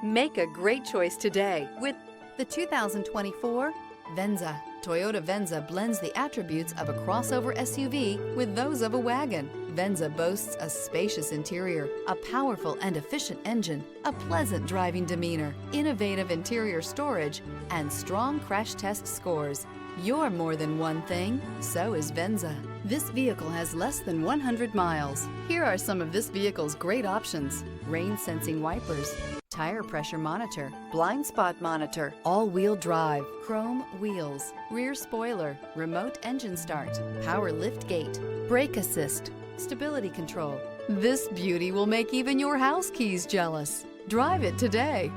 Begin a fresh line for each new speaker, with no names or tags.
Make a great choice today with the 2024 Venza. Toyota Venza blends the attributes of a crossover SUV with those of a wagon. Venza boasts a spacious interior, a powerful and efficient engine, a pleasant driving demeanor, innovative interior storage, and strong crash test scores. You're more than one thing, so is Venza. This vehicle has less than 100 miles. Here are some of this vehicle's great options: rain sensing wipers, tire pressure monitor, blind spot monitor, all-wheel drive, chrome wheels, rear spoiler, remote engine start, power lift gate, brake assist, stability control. This beauty will make even your house keys jealous. Drive it today.